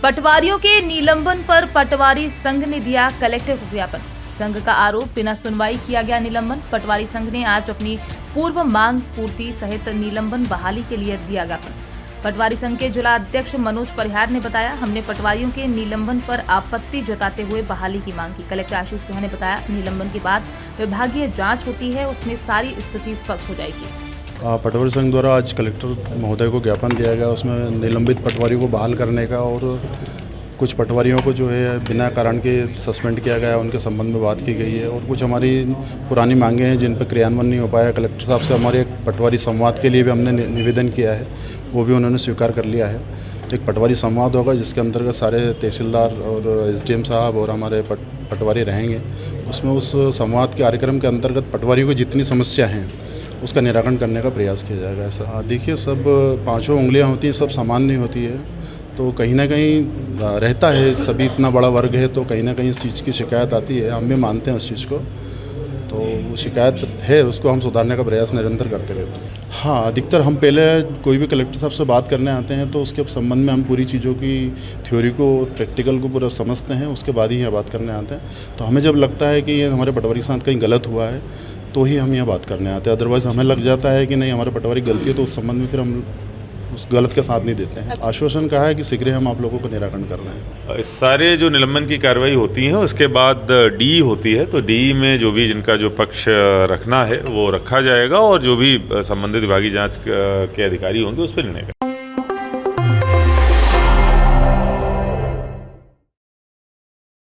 पटवारियों के निलंबन पर पटवारी संघ ने दिया कलेक्टर को ज्ञापन। संघ का आरोप, बिना सुनवाई किया गया निलंबन। पटवारी संघ ने आज अपनी पूर्व मांग पूर्ति सहित निलंबन बहाली के लिए दिया ज्ञापन। पटवारी संघ के जिला अध्यक्ष मनोज परिहार ने बताया, हमने पटवारियों के निलंबन पर आपत्ति जताते हुए बहाली की मांग की। कलेक्टर आशीष सिंह ने बताया, निलंबन के बाद विभागीय जांच होती है, उसमें सारी स्थिति स्पष्ट हो जाएगी। पटवारी संघ द्वारा आज कलेक्टर महोदय को ज्ञापन दिया गया, उसमें निलंबित पटवारियों को बहाल करने का और कुछ पटवारियों को जो है बिना कारण के सस्पेंड किया गया, उनके संबंध में बात की गई है। और कुछ हमारी पुरानी मांगें हैं जिन पर क्रियान्वयन नहीं हो पाया। कलेक्टर साहब से हमारे एक पटवारी संवाद के लिए भी हमने निवेदन किया है, वो भी उन्होंने स्वीकार कर लिया है। तो एक पटवारी संवाद होगा जिसके अंतर्गत सारे तहसीलदार और एसडीएम साहब और हमारे पटवारी रहेंगे। उसमें उस संवाद के कार्यक्रम के अंतर्गत पटवारियों को जितनी समस्या हैं उसका निराकरण करने का प्रयास किया जाएगा। ऐसा देखिए, सब पांचों उंगलियां होती हैं, सब समान नहीं होती है, तो कहीं ना कहीं रहता है। सभी इतना बड़ा वर्ग है तो कहीं ना कहीं इस चीज़ की शिकायत आती है। हम भी मानते हैं उस चीज़ को, तो वो शिकायत है, उसको हम सुधारने का प्रयास निरंतर करते रहते हैं। हाँ, अधिकतर हम पहले कोई भी कलेक्टर साहब से बात करने आते हैं तो उसके संबंध में हम पूरी चीज़ों की थ्योरी को, प्रैक्टिकल को पूरा समझते हैं, उसके बाद ही यहाँ बात करने आते हैं। तो हमें जब लगता है कि ये हमारे पटवारी के साथ कहीं गलत हुआ है तो ही हम यहाँ बात करने आते हैं। अदरवाइज़ हमें लग जाता है कि नहीं, हमारे पटवारी गलती है, तो उस संबंध में फिर हम उस गलत के साथ नहीं देते हैं। आश्वासन कहा है कि शीघ्र हम आप लोगों को निराकरण कर रहे हैं। इस सारे जो निलंबन की कार्रवाई होती है उसके बाद डी होती है, तो डी में जो भी जिनका जो पक्ष रखना है वो रखा जाएगा और जो भी संबंधित विभागीय जांच के अधिकारी होंगे उस पर निर्णय